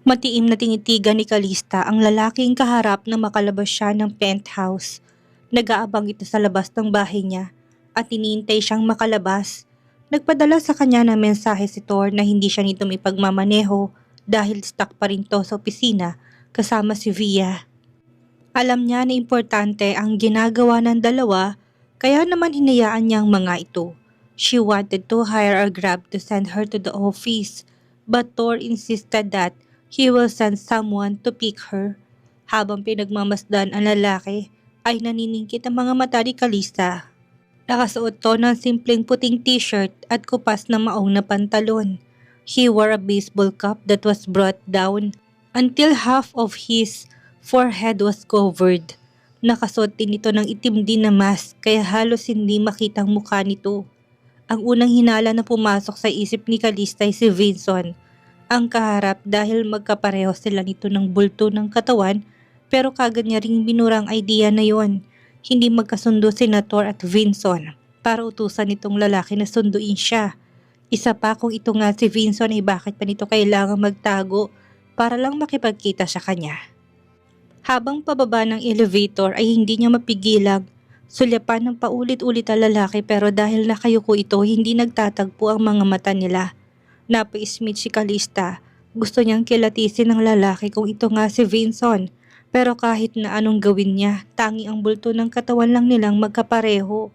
Matiim na tinitigan ni Kalista ang lalaking kaharap na makalabas siya ng penthouse. Nag-aabang ito sa labas ng bahay niya at iniintay siyang makalabas. Nagpadala sa kanya ng mensahe si Thor na hindi siya nito ipagmamaneho dahil stuck pa rin to sa opisina kasama si Via. Alam niya na importante ang ginagawa ng dalawa kaya naman hinayaan niyang mga ito. She wanted to hire a grab to send her to the office but Thor insisted that he will send someone to pick her. Habang pinagmamasdan ang lalaki ay naniningkit ang mga mata ni Kalista. Nakasuot to ng simpleng puting t-shirt at kupas na maong na pantalon. He wore a baseball cap that was brought down until half of his forehead was covered. Nakasuot din ito ng itim din na mask kaya halos hindi makitang mukha nito. Ang unang hinala na pumasok sa isip ni Kalista ay si Vinson, ang kaharap dahil magkapareho sila nito ng bulto ng katawan pero kagad niya ring binurang idea na yon. Hindi magkasundo si Thor at Vinson para utusan nitong lalaki na sunduin siya. Isa pa kung ito nga si Vinson ay bakit pa nito kailangang magtago para lang makipagkita sa kanya. Habang pababa ng elevator ay hindi niya mapigilang sulyapan ng paulit-ulit ang lalaki pero dahil nakayuko ito hindi nagtatagpo ang mga mata nila. Napa-smith si Kalista. Gusto niyang kilatisin ng lalaki kung ito nga si Vinson. Pero kahit na anong gawin niya, tangi ang bulto ng katawan lang nilang magkapareho.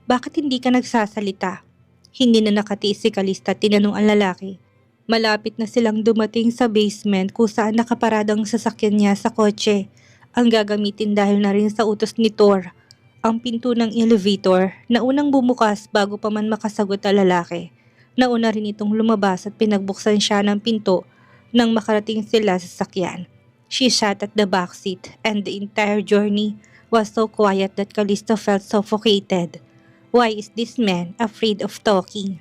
Bakit hindi ka nagsasalita? Hindi na nakatiis si Kalista, tinanong ang lalaki. Malapit na silang dumating sa basement kung saan nakaparadang sasakyan niya sa kotse. Ang gagamitin dahil na rin sa utos ni Thor. Ang pinto ng elevator na unang bumukas bago pa man makasagot ang lalaki. Nauna rin itong lumabas at pinagbuksan siya ng pinto nang makarating sila sa sasakyan. She sat at the back seat and the entire journey was so quiet that Kalista felt suffocated. Why is this man afraid of talking?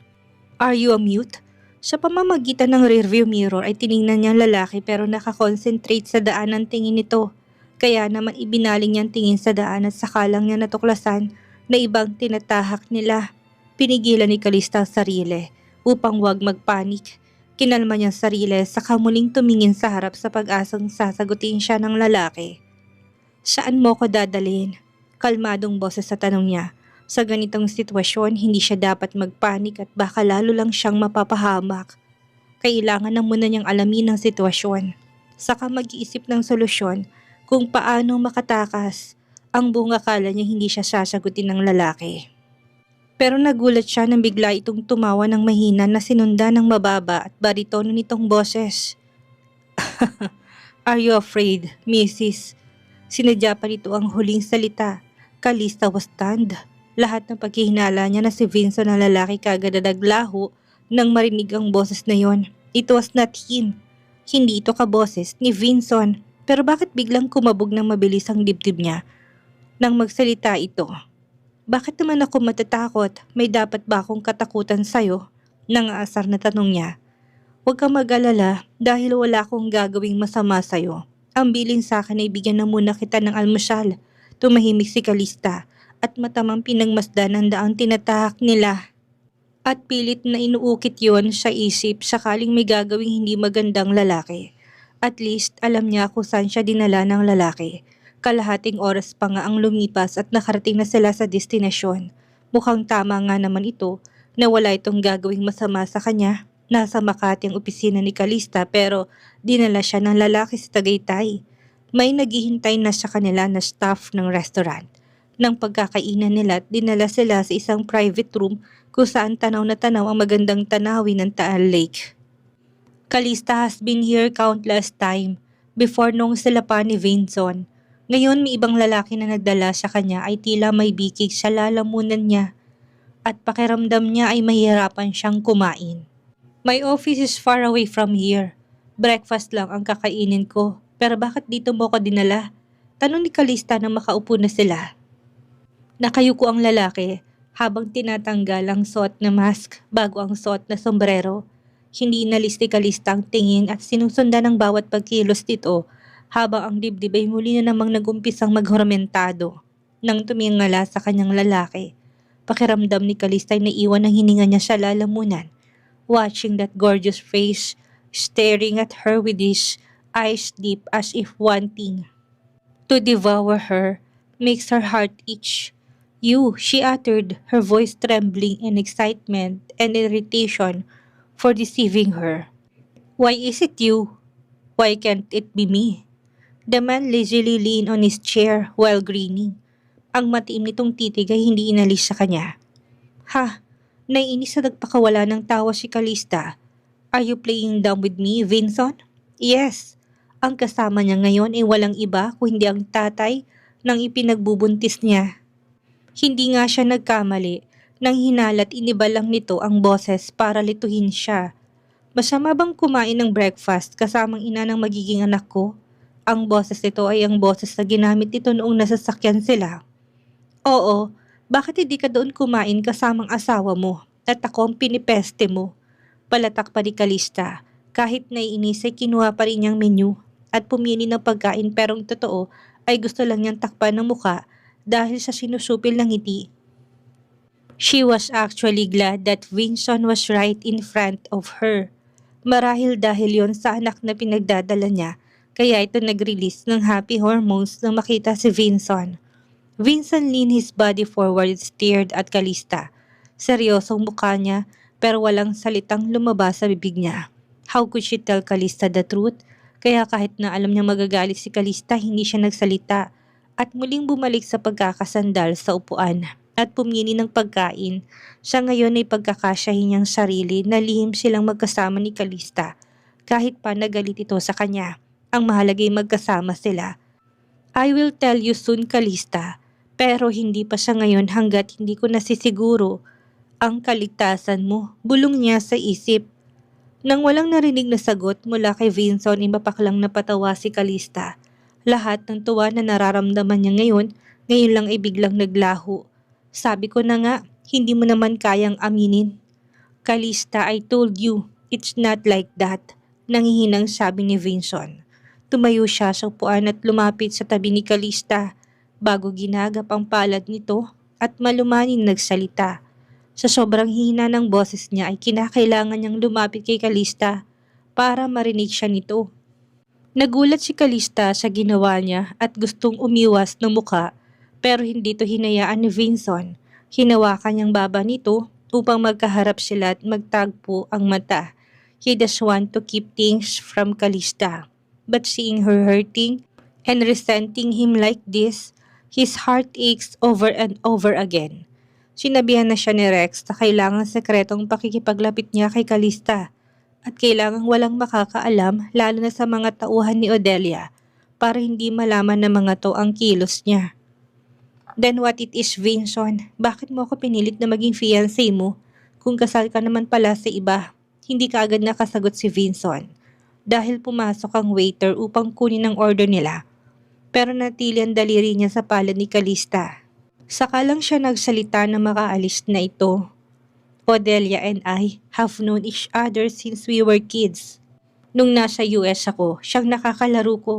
Are you a mute? Sa pamamagitan ng rearview mirror ay tiningnan niya ang lalaki pero nakakonsentrate sa daan ng tingin nito. Kaya naman ibinaling niyang tingin sa daan at sakalang niya natuklasan na ibang tinatahak nila. Pinigilan ni Kalista ang sarili upang wag magpanik. Kinalma niya ang sarili saka muling tumingin sa harap sa pag-asang sasagutin siya ng lalaki. Saan mo ko dadalhin? Kalmadong boses sa tanong niya. Sa ganitong sitwasyon, hindi siya dapat magpanik at baka lalo lang siyang mapapahamak. Kailangan na muna niyang alamin ang sitwasyon. Saka mag-iisip ng solusyon kung paano makatakas. Ang buong akala niya hindi siya sasagutin ng lalaki. Pero nagulat siya nang bigla itong tumawa ng mahina na sinundan ng mababa at baritono nitong boses. Are you afraid, Mrs.? Sinadya pa nito ang huling salita. Kalista was stunned. Lahat ng paghihinala niya na si Vincent na lalaki kagad na naglaho nang marinig ang boses na yon. It was not him. Hindi ito kaboses ni Vincent. Pero bakit biglang kumabog ng mabilis ang dibdib niya nang magsalita ito? Bakit naman ako matatakot? May dapat ba akong katakutan sa'yo? Nangaasar na tanong niya. Huwag kang mag-alala dahil wala akong gagawing masama sa'yo. Ang bilin sa akin ay bigyan na muna kita ng almusal. Tumahimik si Kalista at matamang pinagmasdan ang daang tinatahak nila. At pilit na inuukit yon sa isip sakaling may gagawing hindi magandang lalaki. At least alam niya kung saan siya dinala ng lalaki. Kalahating oras pa nga ang lumipas at nakarating na sila sa destinasyon. Mukhang tama nga naman ito na wala itong gagawing masama sa kanya. Nasa Makati ang opisina ni Kalista pero dinala siya ng lalaki sa Tagaytay. May naghihintay na sa kanila na staff ng restaurant. Nang pagkakainan nila at dinala sila sa isang private room kung saan tanaw na tanaw ang magandang tanawin ng Taal Lake. Kalista has been here countless time before nung sila pa ni Vinson. Ngayon may ibang lalaki na nagdala sa kanya ay tila may bikig sa lalamunan niya at pakiramdam niya ay mahirapan siyang kumain. My office is far away from here. Breakfast lang ang kakainin ko pero bakit dito mo ko dinala? Tanong ni Kalista na makaupo na sila. Nakayuko ang lalaki habang tinatanggal ang suot na mask bago ang suot na sombrero. Hindi inalis ni Kalista ang tingin at sinusundan ng bawat pagkilos dito habang ang dibdib ay muli na namang nagumpisang maghormentado. Nang tumingala sa kanyang lalaki, pakiramdam ni Kalista ay naiwan ang hininga niya sa lalamunan. Watching that gorgeous face, staring at her with his eyes deep as if wanting to devour her, makes her heart itch. You, she uttered, her voice trembling in excitement and irritation for deceiving her. Why is it you? Why can't it be me? The man lazily leaned on his chair while grinning. Ang matiim nitong titig ay hindi inalis sa kanya. Ha! Naiinis na nagpakawala ng tawa si Calista. Are you playing dumb with me, Vincent? Yes. Ang kasama niya ngayon ay walang iba kung hindi ang tatay ng ipinagbubuntis niya. Hindi nga siya nagkamali nang hinalat iniba lang nito ang boses para lituhin siya. Masama bang kumain ng breakfast kasamang ina ng magiging anak ko? Ang boses nito ay ang boses na ginamit nito noong nasasakyan sila. Oo, bakit hindi ka doon kumain kasamang asawa mo at ako ang pinipeste mo? Palatak pa ni Calista. Kahit naiinis ay kinuha pa rin niyang menu at pumili ng pagkain pero ang totoo ay gusto lang niyang takpan ng muka dahil sa sinusupil ng ngiti. She was actually glad that Vincent was right in front of her. Marahil dahil yon sa anak na pinagdadala niya, kaya ito nag-release ng happy hormones nang makita si Vincent. Vincent leaned his body forward and stared at Calista. Seryosong mukha niya pero walang salitang lumabas sa bibig niya. How could she tell Calista the truth? Kaya kahit na alam niya magagalit si Calista, hindi siya nagsalita at muling bumalik sa pagkakasandal sa upuan at pumili ng pagkain. Siya ngayon ay pagkakasyahin niyang sarili na lihim silang magkasama ni Calista. Kahit pa nagalit ito sa kanya, ang mahalagay magkasama sila. I will tell you soon, Calista, pero hindi pa siya ngayon hanggat hindi ko nasisiguro ang kaligtasan mo, bulong niya sa isip. Nang walang narinig na sagot mula kay Vincent ay mapaklang napatawa si Calista. Lahat ng tuwa na nararamdaman niya ngayon lang ay biglang naglaho. Sabi ko na nga, hindi mo naman kayang aminin. Calista, I told you, it's not like that, nangihinang sabi ni Vincent. Tumayo siya sa upuan at lumapit sa tabi ni Calista bago ginagap ang palad nito at malumaning nagsalita. Sa sobrang hina ng boses niya ay kinakailangan niyang lumapit kay Calista para marinig siya nito. Nagulat si Calista sa ginawa niya at gustong umiwas ng muka pero hindi ito hinayaan ni Vincent. Hinawakan niyang baba nito upang magkaharap sila at magtagpo ang mata. He just want to keep things from Calista. But seeing her hurting and resenting him like this, his heart aches over and over again. Sinabihan na siya ni Rex na kailangang sekretong pakikipaglapit niya kay Calista at kailangang walang makakaalam lalo na sa mga tauhan ni Odelia para hindi malaman ng mga to ang kilos niya. Then what it is, Vincent? Bakit mo ako pinilit na maging fiancé mo? Kung kasal ka naman pala sa iba, hindi ka agad nakasagot si Vincent dahil pumasok ang waiter upang kunin ang order nila. Pero natili ang daliri niya sa palad ni Calista. Saka lang siya nagsalita na makaalis na ito. Odelia and I have known each other since we were kids. Nung nasa US ako, siyang nakakalaro ko.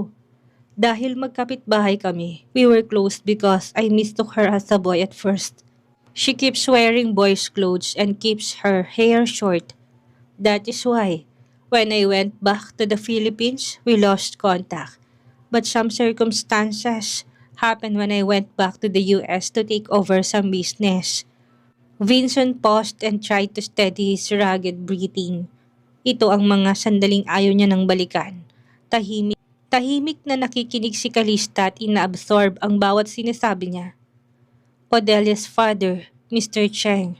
Dahil magkapit-bahay kami, we were close because I mistook her as a boy at first. She keeps wearing boys' clothes and keeps her hair short. That is why, when I went back to the Philippines, we lost contact. But some circumstances happened when I went back to the US to take over some business. Vincent paused and tried to steady his rugged breathing. Ito ang mga sandaling ayaw niya nang balikan. Tahimik na nakikinig si Calista at inaabsorb ang bawat sinasabi niya. Odelia's father, Mr. Cheng,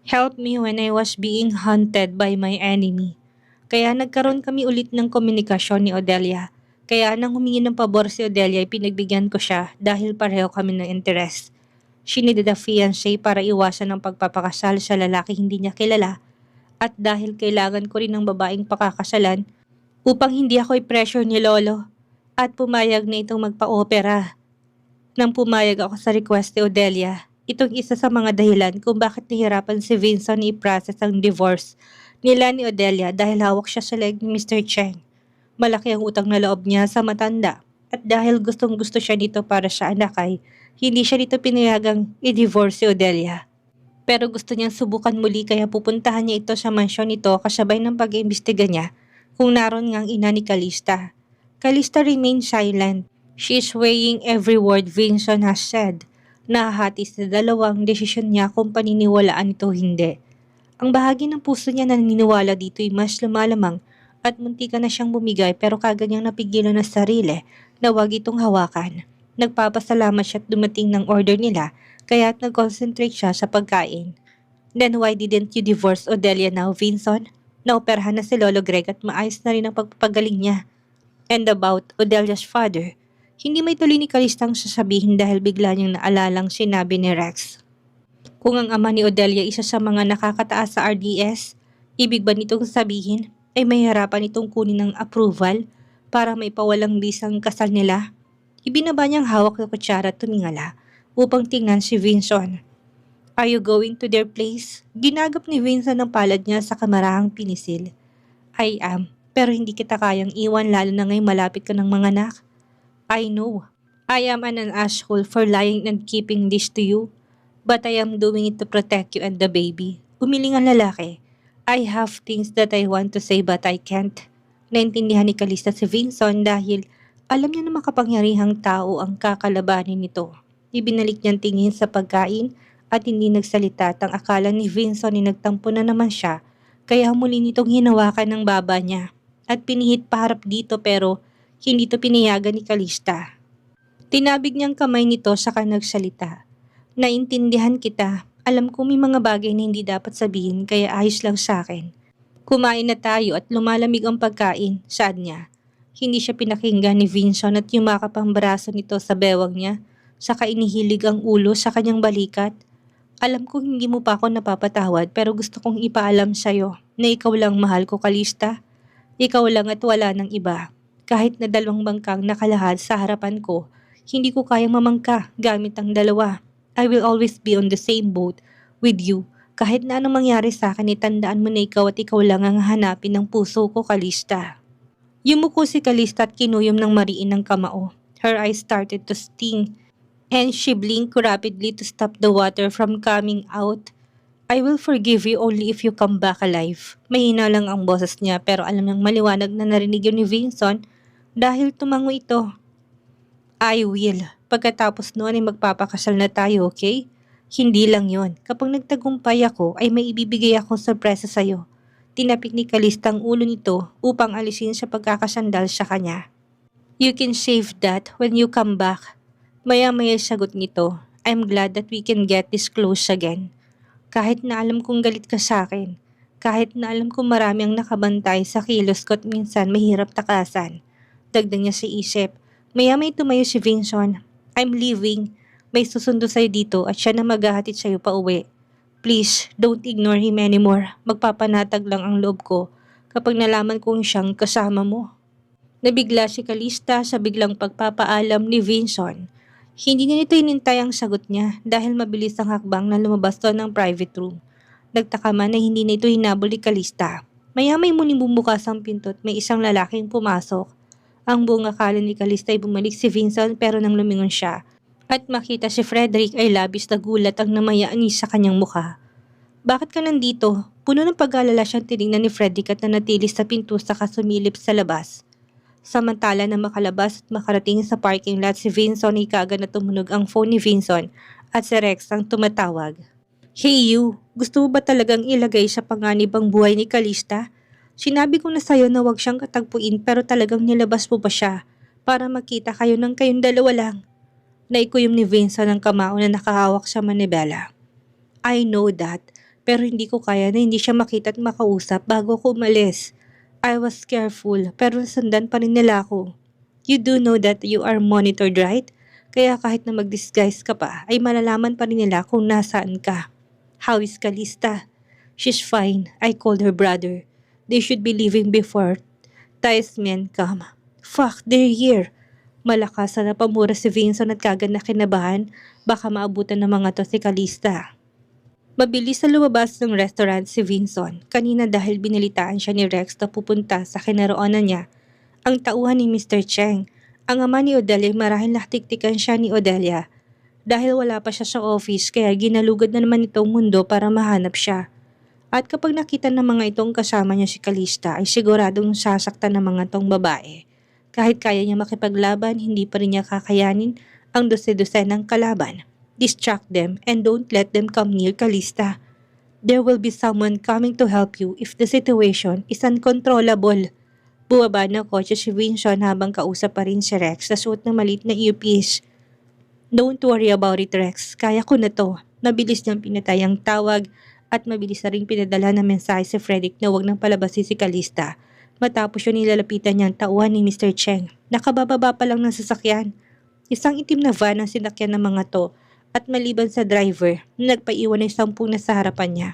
helped me when I was being hunted by my enemy. Kaya nagkaroon kami ulit ng komunikasyon ni Odelia. Kaya nang humingi ng pabor si Odelia ay pinagbigyan ko siya dahil pareho kami ng interes. She needed a fiancé para iwasan ang pagpapakasal sa lalaki hindi niya kilala at dahil kailangan ko rin ng babaeng pakakasalan upang hindi ako i-pressure ni Lolo at pumayag na itong magpa-opera. Nang pumayag ako sa request ni Odelia, itong isa sa mga dahilan kung bakit nahirapan si Vincent i-process ang divorce nila ni Odelia dahil hawak siya sa leg ni Mr. Cheng. Malaki ang utang na loob niya sa matanda at dahil gustong gusto siya nito para sa anak ay hindi siya nito pinayagang i-divorce si Odelia. Pero gusto niyang subukan muli kaya pupuntahan niya ito sa mansyon nito kasabay ng pag-iimbestiga niya kung naroon ngang ina ni Calista. Calista remained silent. She is weighing every word Vincent has said. Nahahati sa dalawang desisyon niya kung paniniwalaan ito o hindi. Ang bahagi ng puso niya na naniniwala dito ay mas lumalamang at muntika na siyang bumigay pero kaganyang napigilan na sarili na wag itong hawakan. Nagpapasalamat siya at dumating ng order nila kaya't nag-concentrate siya sa pagkain. Then why didn't you divorce Odelia now, Vincent? Naoperahan na si Lolo Greg at maayos na rin ang pagpapagaling niya. And about Odelia's father, hindi may tuloy ni Calistang sasabihin dahil bigla niyang naalalang sinabi ni Rex. Kung ang ama ni Odelia isa sa mga nakakataas sa RDS, ibig ba nitong sabihin ay may harapan itong kunin ng approval para may pawalang bisang kasal nila? Ibinaba niyang hawak na kutsara at tumingala upang tingnan si Vincent. Are you going to their place? Ginagap ni Vincent ang palad niya sa kamarahang pinisil. I am, pero hindi kita kayang iwan lalo na ngayong malapit ka ng mga anak. I know. I am an asshole for lying and keeping this to you. But I am doing it to protect you and the baby. Umiling ang lalaki. I have things that I want to say but I can't. Naintindihan ni Calista si Vincent dahil alam niya na makapangyarihang tao ang kakalabanin nito. Ibinalik niyang tingin sa pagkain at hindi nagsalita at ang akala ni Vincent ni nagtampo na naman siya kaya muli nitong hinawakan ng baba niya at pinihit paharap dito pero hindi to pinayagan ni Calista. Tinabig niyang kamay nito saka nagsalita. Naintindihan kita. Alam ko may mga bagay na hindi dapat sabihin kaya ayos lang sa akin. Kumain na tayo at lumalamig ang pagkain, saad niya. Hindi siya pinakinggan ni Vincent at yumakap ang braso nito sa bewang niya, saka inihilig ang ulo sa kanyang balikat. Alam ko hindi mo pa ako napapatawad pero gusto kong ipaalam sa'yo na ikaw lang mahal ko, Calista. Ikaw lang at wala ng iba. Kahit na 2 bangkang nakalahad sa harapan ko, hindi ko kayang mamangka gamit ang 2. I will always be on the same boat with you. Kahit na anong mangyari sa akin, itandaan mo na ikaw at ikaw lang ang hanapin ng puso ko, Calista. Yumuko si Calista at kinuyom ng mariin ng kamao. Her eyes started to sting and she blinked rapidly to stop the water from coming out. I will forgive you only if you come back alive. Mahina lang ang boses niya pero alam niyang maliwanag na narinig yun ni Vincent dahil tumango ito. I will. Pagkatapos noon ay magpapakasal na tayo, okay? Hindi lang yon. Kapag nagtagumpay ako ay may ibibigay akong sorpresa sa'yo. Tinapik ni Calista ang ulo nito upang alisin sa pagkakasandal sa kanya. You can save that when you come back. Maya-maya sagot nito. I'm glad that we can get this close again. Kahit na alam kong galit ka sa akin. Kahit na alam kong marami ang nakabantay sa kilos ko at minsan mahirap takasan. Dagdag niya sa isip. Maya-may tumayo si Vincent. I'm leaving. May susundo sa'yo dito at siya na maghahatid sa'yo pa uwi. Please, don't ignore him anymore. Magpapanatag lang ang loob ko kapag nalaman kong siyang kasama mo. Nabigla si Calista sa biglang pagpapaalam ni Vincent. Hindi niya nito inintay ang sagot niya dahil mabilis ang hakbang na lumabas doon ng private room. Nagtaka man na hindi na ito hinabol ni Calista. Maya-may muling bumukas ang pinto at may isang lalaking pumasok. Ang buong akala ni Calista ay bumalik si Vincent pero nang lumingon siya at makita si Frederick ay labis na gulat ang namayaan niya sa kanyang mukha. Bakit ka nandito? Puno ng pag-alala siyang tinignan ni Frederick at nanatili sa pinto saka sumilip sa labas. Samantala na makalabas at makarating sa parking lot si Vincent ay kaagad na tumunog ang phone ni Vincent at si Rex ang tumatawag. Hey you, gusto mo ba talagang ilagay sa panganib ang buhay ni Calista? Sinabi ko na sa'yo na huwag siyang katagpuin pero talagang nilabas mo pa siya para makita kayo ng kayong dalawa lang. Naikuyom ni Vincent ang kamao na nakahawak sa manibela. I know that, pero hindi ko kaya na hindi siya makita at makausap bago ko umalis. I was careful pero nasundan pa rin nila ako. You do know that you are monitored, right? Kaya kahit na mag-disguise ka pa ay malalaman pa rin nila kung nasaan ka. How is Calista? She's fine. I called her brother. They should be leaving before Ty's men come. Fuck, they're here. Malakas na napamura si Vincent at kagad na kinabahan. Baka maabutan ng mga to si Calista. Mabilis na lumabas ng restaurant si Vincent. Kanina dahil binalitaan siya ni Rex na pupunta sa kinaroonan niya. Ang tauhan ni Mr. Cheng. Ang ama ni Odelia marahil natiktikan siya ni Odelia. Dahil wala pa siya sa office kaya ginalugad na naman itong mundo para mahanap siya. At kapag nakita ng mga itong kasama niya si Calista ay siguradong sasaktan ng mga tong babae. Kahit kaya niya makipaglaban, hindi pa rin niya kakayanin ang dose-dose ng kalaban. Distract them and don't let them come near Calista. There will be someone coming to help you if the situation is uncontrollable. Bumaba ng kotse si Vincent habang kausap pa rin si Rex sa suot ng maliit na earpiece. Don't worry about it, Rex. Kaya ko na to. Mabilis niyang pinatay ang tawag at mabilis na rin pinadala ng mensahe si Frederick na huwag nang palabasin si Calista. Matapos yun nilalapitan niyang tauhan ni Mr. Cheng. Nakabababa pa lang ng sasakyan. Isang itim na van ang sinakyan ng mga to at maliban sa driver na nagpaiwan ng 10 na sa harapan niya.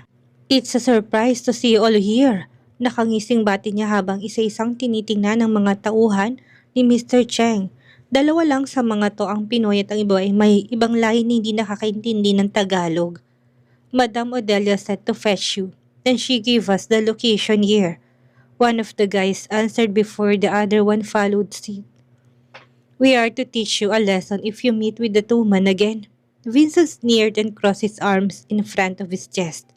It's a surprise to see you all here. Nakangising bati niya habang isa-isang tinitingnan ng mga tauhan ni Mr. Cheng. Dalawa lang sa mga to ang Pinoy at ang iba ay may ibang lahi na hindi nakakaintindi ng Tagalog. Madam Odelia said to fetch you, then she gave us the location here. One of the guys answered before the other one followed suit. We are to teach you a lesson if you meet with the two men again. Vincent sneered and crossed his arms in front of his chest.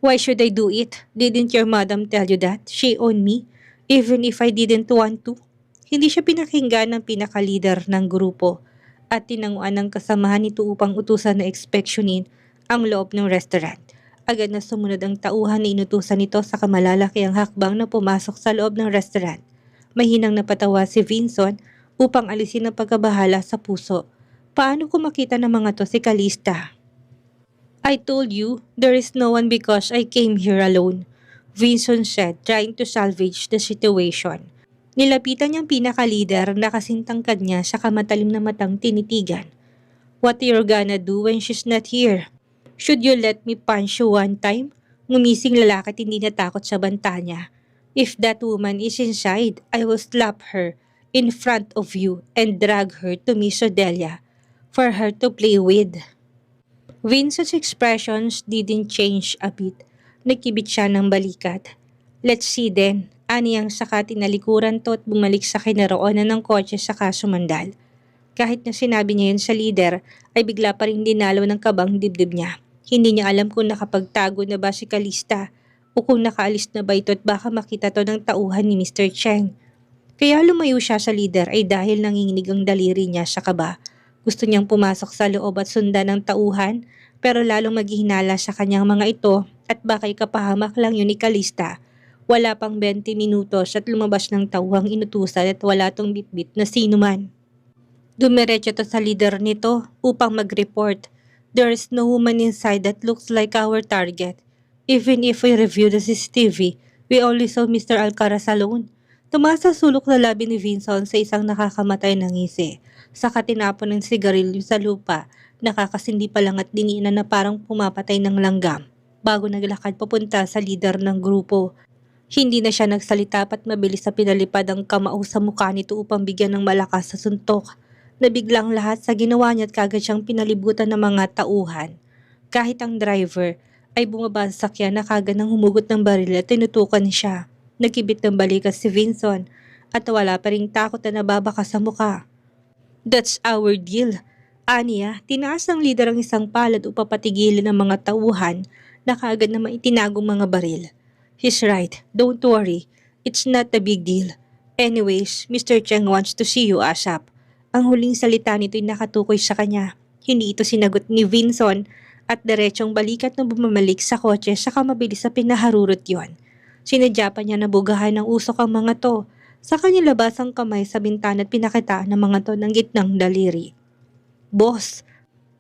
Why should I do it? Didn't your madam tell you that? She owned me, even if I didn't want to. Hindi siya pinakinggan ng pinaka-leader ng grupo at tinanguan ng kasamahan nito upang utusan na ekspeksyonin ang loob ng restaurant. Agad na sumunod ang tauhan na inutusan nito sa kamalalaki ang hakbang na pumasok sa loob ng restaurant. Mahinang napatawa si Vincent upang alisin ang pagkabahala sa puso. Paano ko makita ng mga to si Calista? I told you, there is no one because I came here alone, Vincent said, trying to salvage the situation. Nilapitan niyang pinaka-leader na kasintangkad niya sa kamatalim na matang tinitigan. What you're gonna do when she's not here? Should you let me punch you one time? Ngumising lalaki at hindi natakot sa banta niya. If that woman is inside, I will slap her in front of you and drag her to Miss Odelia for her to play with. Vincent's expressions didn't change a bit. Nagkibit siya ng balikat. Let's see then. Aniyang saka tinalikuran to at bumalik sa kinaroonan ng kotse saka sumandal. Kahit na sinabi niya yun sa leader, ay bigla pa rin dinalaw ng kabang dibdib niya. Hindi niya alam kung nakapagtago na ba si Calista o kung nakaalis na ba ito at baka makita to ng tauhan ni Mr. Cheng. Kaya lumayo siya sa leader ay dahil nanginginig ang daliri niya sa kaba. Gusto niyang pumasok sa loob at sundan ng tauhan pero lalong maghihinala sa kanyang mga ito at baka ikapahamak lang yun ni Calista. Wala pang 20 minutos at lumabas ng tauhang inutusan at wala tong bitbit na sino man. Dumiretso to sa leader nito upang mag-report. There is no woman inside that looks like our target. Even if we review the CCTV, we only saw Mr. Alcaraz alone. Tumaas sa sulok na labi ni Vincent sa isang nakakamatay na ngisi. Saka tinapon ng sigarilyo sa lupa, nakakasindi pa lang at diniinan na parang pumapatay ng langgam. Bago naglakad papunta sa leader ng grupo. Hindi na siya nagsalita at mabilis sa pinalipad ang kamao sa mukha nito upang bigyan ng malakas sa suntok. Nabiglang lahat sa ginawa niya at kagad siyang pinalibutan ng mga tauhan. Kahit ang driver ay bumaba sa sakyan na kagad nang humugot ng baril at tinutukan siya. Nagkibit ng balikat si Vincent at wala pa ring takot na nababaka sa mukha. That's our deal. Aniya, tinaas ng leader ang isang palad upang patigilin ng mga tauhan na kagad na maitinagong mga baril. He's right. Don't worry. It's not a big deal. Anyways, Mr. Cheng wants to see you ASAP. Ang huling salita nito ay nakatukoy sa kanya. Hindi ito sinagot ni Vincent at diretsong balikat na bumamalik sa kotse saka mabilis sa pinaharurot yon. Sinadya pa niya na bugahan ng usok ang mga to. Sa kanya labas ang kamay sa bintana at pinakitaan ng mga to ng gitnang daliri. Boss,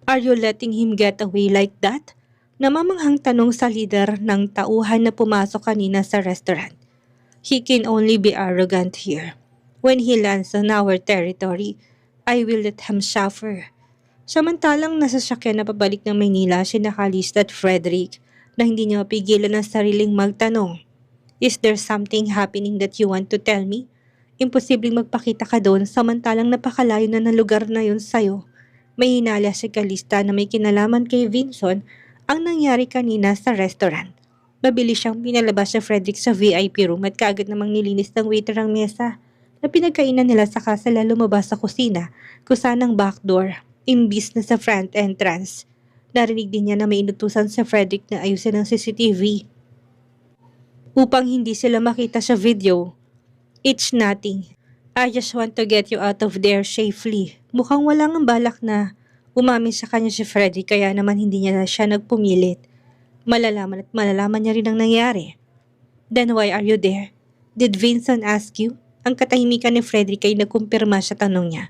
are you letting him get away like that? Namamanghang tanong sa leader ng tauhan na pumasok kanina sa restaurant. He can only be arrogant here. When he lands on our territory, I will let him suffer. Samantalang nasa sakyan na pabalik ng Maynila si Calista at Frederick na hindi niya mapigilan ang sariling magtanong. Is there something happening that you want to tell me? Imposibleng magpakita ka doon samantalang napakalayo na ng lugar na yun sa'yo. May hinala si Calista na may kinalaman kay Vincent ang nangyari kanina sa restaurant. Mabilis siyang pinalabas si Frederick sa VIP room at kaagad namang nilinis ng waiter ang mesa na pinagkainan nila saka sila lumabas sa kusina kung saan ang backdoor, imbis na sa front entrance. Narinig din niya na may inutusan sa Frederick na ayusin ang CCTV. upang hindi sila makita sa video. It's nothing. I just want to get you out of there safely. Mukhang walang ang balak na umamin sa kanya si Freddy kaya naman hindi niya na siya nagpumilit. Malalaman at malalaman niya rin ang nangyari. Then why are you there? Did Vincent ask you? Ang katahimikan ni Frederick ay nagkumpirma sa tanong niya.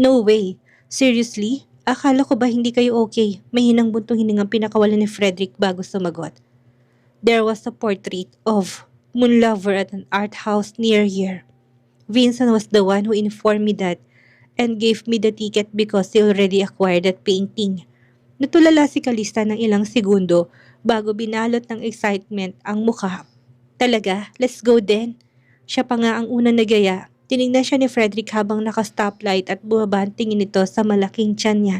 No way. Seriously? Akala ko ba hindi kayo okay? May hinang buntong hiningang pinakawalan ni Frederick bago sumagot. There was a portrait of Moonlover at an art house near here. Vincent was the one who informed me that and gave me the ticket because he already acquired that painting. Natulala si Kalista ng ilang segundo bago binalot ng excitement ang mukha. Talaga? Let's go then. Siya pa nga ang unang nagaya. Tinignan siya ni Frederick habang naka-stoplight at bumaba ang tingin nito sa malaking tiyan niya.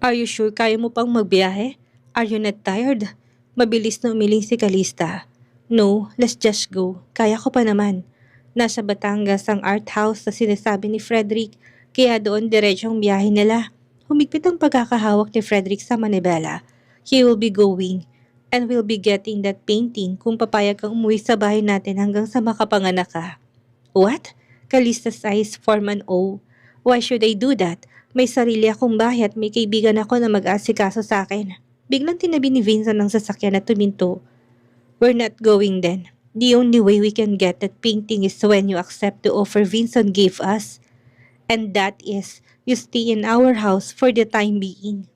Are you sure kaya mo pang magbiyahe? Are you not tired? Mabilis na umiling si Kalista. No, let's just go. Kaya ko pa naman. Nasa Batangas ang art house na sinasabi ni Frederick, kaya doon diretsong biyahe nila. Humigpit ang pagkakahawak ni Frederick sa manibela. He will be going and we'll be getting that painting kung papayag kang umuwi sa bahay natin hanggang sa makapanganak ka. What? Kalista's eyes form an O. Why should I do that? May sarili akong bahay at may kaibigan ako na mag-asikaso sa akin. Biglang tinabi ni Vincent ang sasakyan at tuminto. We're not going then. The only way we can get that painting is when you accept the offer Vincent gave us. And that is, you stay in our house for the time being.